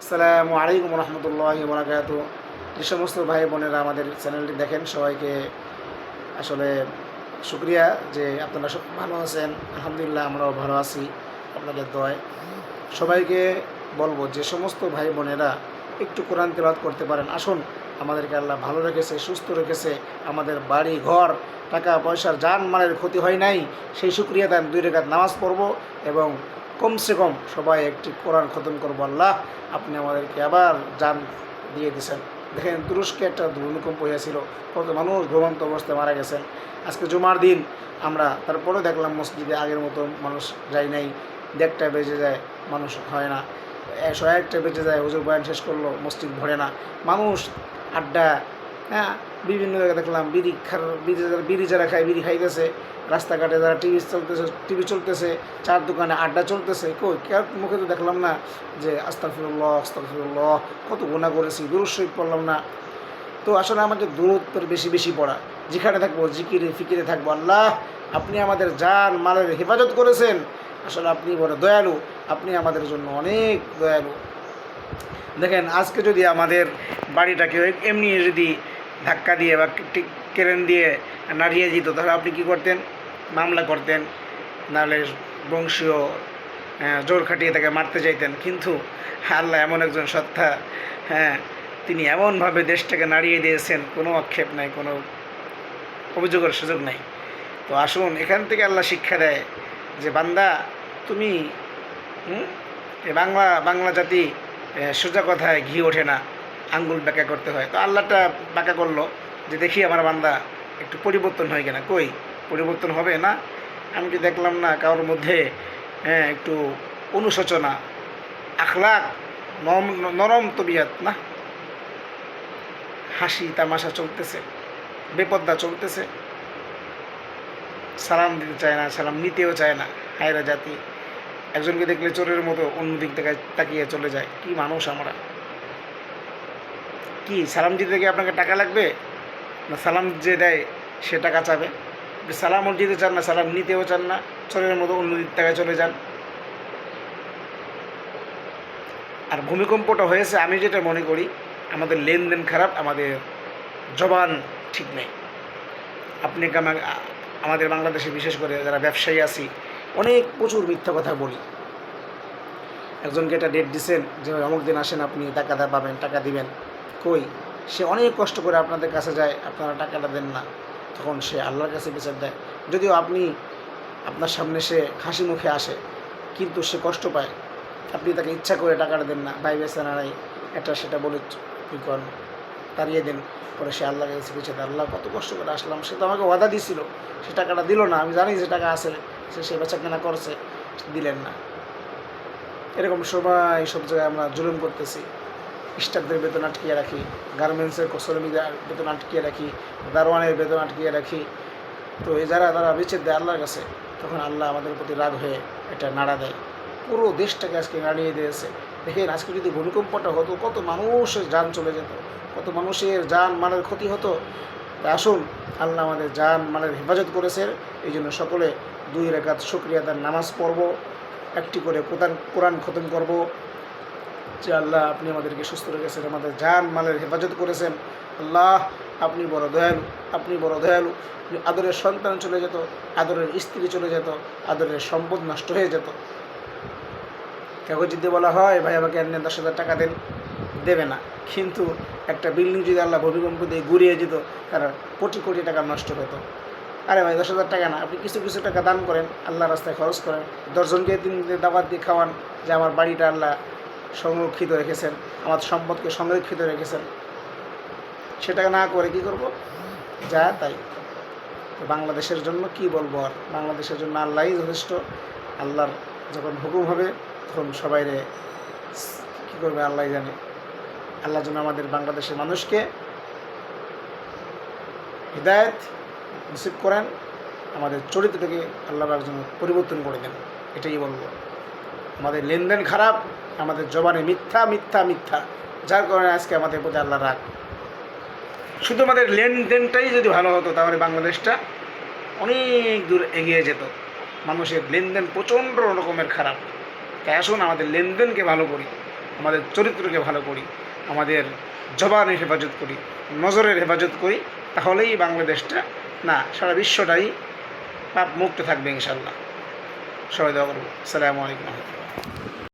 আসসালামু আলাইকুম রহমতুল্লাহি বারাকাতু। যে সমস্ত ভাই বোনেরা আমাদের চ্যানেলটি দেখেন সবাইকে আসলে শুক্রিয়া যে আপনারা সব ভালো আছেন। আলহামদুলিল্লাহ আমরাও ভালো আছি আপনাদের দোয়ায়। সবাইকে বলবো যে সমস্ত ভাই বোনেরা একটু কোরআন তেলাওয়াত করতে পারেন, আসুন। আমাদেরকে আল্লাহ ভালো রেখেছে, সুস্থ রেখেছে, আমাদের বাড়ি ঘর টাকা পয়সার জানমালের ক্ষতি হয় নাই, সেই শুক্রিয়া দেন। 2 রাকাত নামাজ পড়ব এবং কমসে কম সবাই একটি কোরআন খতম করবো। আল্লাহ আপনি আমাদেরকে আবার জান দিয়ে দিয়েছেন। দেখেন তুরস্কে একটা ভূমিকম্প হয়েছিল, কত মানুষ ঘুমন্ত অবস্থায় মারা গেছেন। আজকে জুমার দিন আমরা তারপরে দেখলাম মসজিদে আগের মতো মানুষ যায় নাই, 1:30 বেজে যায় মানুষ হয় না, 1:01 বেজে যায় হুজুর বয়ান শেষ করলো মসজিদ ভরে না, মানুষ আড্ডা, হ্যাঁ, বিভিন্ন জায়গায় দেখলাম বিড়ি যারা খায় বিড়ি খাইতেছে, রাস্তাঘাটে যারা টিভি চলতেছে, চার দোকানে আড্ডা চলতেছে, কই কার মুখে তো দেখলাম না যে আস্তাগফিরুল্লাহ আস্তাগফিরুল্লাহ, কত গুনাহ করেছি, দুরূদ শরীফ পড়লাম না। তো আসলে আমাদের দুরূদ বেশি বেশি পড়া, যেখানে থাকবো জিকিরে ফিকিরে থাকবো। আল্লাহ আপনি আমাদের জান মালের হেফাজত করেছেন, আসলে আপনি বড় দয়ালু, আপনি আমাদের জন্য অনেক দয়ালু। দেখেন আজকে যদি আমাদের বাড়িটাকে এমনি যদি ধাক্কা দিয়ে বা কেরেন দিয়ে নাড়িয়ে দিত, তাহলে আপনি কি করতেন? মামলা করতেন, নাহলে বংশীয় জোর খাটিয়ে তাকে মারতে চাইতেন। কিন্তু আল্লাহ এমন একজন সত্তা, হ্যাঁ, তিনি এমনভাবে দেশটাকে নাড়িয়ে দিয়েছেন, কোনো আক্ষেপ নাই, কোনো অভিযোগের সুযোগ নাই। তো আসুন, এখান থেকে আল্লাহ শিক্ষা দেয় যে বান্দা তুমি বাংলা জাতি সোজা কথায় ঘি ওঠে না, আঙ্গুল ব্যাকা করতে হয়। তো আল্লাহটা ব্যাকা করলো যে দেখি আমার বান্দা একটু পরিবর্তন হয় কিনা। কই পরিবর্তন হবে না? আমি কি দেখলাম না কারোর মধ্যে একটু অনুশোচনা, আখলাক, নরম তবিয়ত না, হাসি তামাশা চলতেছে, বেপদ্দা চলতেছে, সালাম দিতে চায় না, সালাম নিতেও চায় না। হায়রা জাতি, একজনকে দেখলে চোরের মতো অন্যদিক থেকে তাকিয়ে চলে যায়। কি মানুষ আমরা! কি সালাম দিতে গিয়ে আপনাকে টাকা লাগবে না? সালাম যে দেয় সে টাকা চাবে? সালামও দিতে চান না, সালাম নিতেও চান না, চোরের মতো অন্যদিক থেকে চলে যান। আর ভূমিকম্পটা হয়েছে, আমি যেটা মনে করি, আমাদের লেনদেন খারাপ, আমাদের জবান ঠিক নেই। আপনি আমাদের বাংলাদেশে বিশেষ করে যারা ব্যবসায়ী আছি, অনেক প্রচুর মিথ্যা কথা বলি। একজনকে একটা ডেট দিচ্ছেন যে অমুক দিন আসেন, আপনি টাকাটা পাবেন, টাকা দিবেন। কই, সে অনেক কষ্ট করে আপনাদের কাছে যায়, আপনারা টাকাটা দেন না, তখন সে আল্লাহর কাছে বিচার দেয়। যদিও আপনি আপনার সামনে সে হাসি মুখে আসে, কিন্তু সে কষ্ট পায়, আপনি তাকে ইচ্ছা করে টাকাটা দেন না, ভাই বেছে না নাই, এটা সেটা বলে কী করেন, তাড়িয়ে দেন। পরে সে আল্লাহর কাছে বিচার দেয়, আল্লাহ কত কষ্ট করে আসলাম, সে তো আমাকে ওয়াদা দিয়েছিল, সে টাকাটা দিল না, আমি জানি যে টাকা আছে, সে বেচা কেনা করছে, দিলেন না। এরকম সময় সব জায়গায় আমরা জুলুম করতেছি। স্টাফদের বেতন আটকিয়ে রাখি, গার্মেন্টসের শ্রমিকদের বেতন আটকিয়ে রাখি, দারোয়ানের বেতন আটকিয়ে রাখি। তো এই তারা বিচার দেয় আল্লাহর কাছে, তখন আল্লাহ আমাদের প্রতি রাগ হয়ে এটা নাড়া দেয়। পুরো দেশটাকে আজকে নাড়িয়ে দিয়েছে। দেখেন আজকে যদি ভূমিকম্পটা হতো, কত মানুষের যান চলে যেত, কত মানুষের জান মালের ক্ষতি হতো। আসুন, আল্লাহ আমাদের জান মালের হেফাজত করেছে, এই জন্য সকলে 2 রাকাত শুকরিয়া তার নামাজ পড়ব, একটি করে কোরআন খতম করব যে আল্লাহ আপনি আমাদেরকে সুস্থ রেখেছেন, আমাদের জান মালের হেফাজত করেছেন। আল্লাহ আপনি বড় দয়ালু, আপনি বড় দয়ালু। আদরের সন্তান চলে যেত, আদরের স্ত্রী চলে যেত, আদরের সম্পদ নষ্ট হয়ে যেত। কাগজ যদি বলা হয় ভাই আমাকে এনে 10,000 টাকা দেন, দেবে না। কিন্তু একটা বিল্ডিং যদি আল্লাহ ভূমিকম্প দিয়ে ঘুরিয়ে যেত, তার কোটি কোটি টাকা নষ্ট হতো। আরে ভাই 10,000 টাকা না, আপনি কিছু কিছু টাকা দান করেন, আল্লাহ রাস্তায় খরচ করেন, 10 জনকে দাওয়াত দিয়ে খাওয়ান যে আমার বাড়িটা আল্লাহ সংরক্ষিত রেখেছেন, আমার সম্পদকে সংরক্ষিত রেখেছেন। সেটা না করে কি করব? যা তাই। তো বাংলাদেশের জন্য কি বলবো আর, বাংলাদেশের জন্য আল্লাহই যথেষ্ট। আল্লাহর যখন হুকুম হবে তখন সবাইরে কী করবে আল্লাহ জানে। আল্লাহ যেন আমাদের বাংলাদেশের মানুষকে হিদায়াত নসিব করেন, আমাদের চরিত্রটাকে আল্লাহ যেন পরিবর্তন করে দেন, এটাই বলবো। আমাদের লেনদেন খারাপ, আমাদের জবানে মিথ্যা মিথ্যা মিথ্যা, যার কারণে আজকে আমাদের প্রতি আল্লাহ রাগ। শুধু আমাদের লেনদেনটাই যদি ভালো হতো, তাহলে বাংলাদেশটা অনেক দূর এগিয়ে যেত। মানুষের লেনদেন প্রচণ্ড রকমের খারাপ। তাই আসুন আমাদের লেনদেনকে ভালো করি, আমাদের চরিত্রকে ভালো করি, আমাদের জবানের হেফাজত করি, নজরের হেফাজত করি, তাহলেই বাংলাদেশটা না সারা বিশ্বটাই পাপ মুক্ত থাকবে ইনশাল্লাহ। সবাই দোয়া করব। আসসালামু আলাইকুম রহমতুল্লাহ।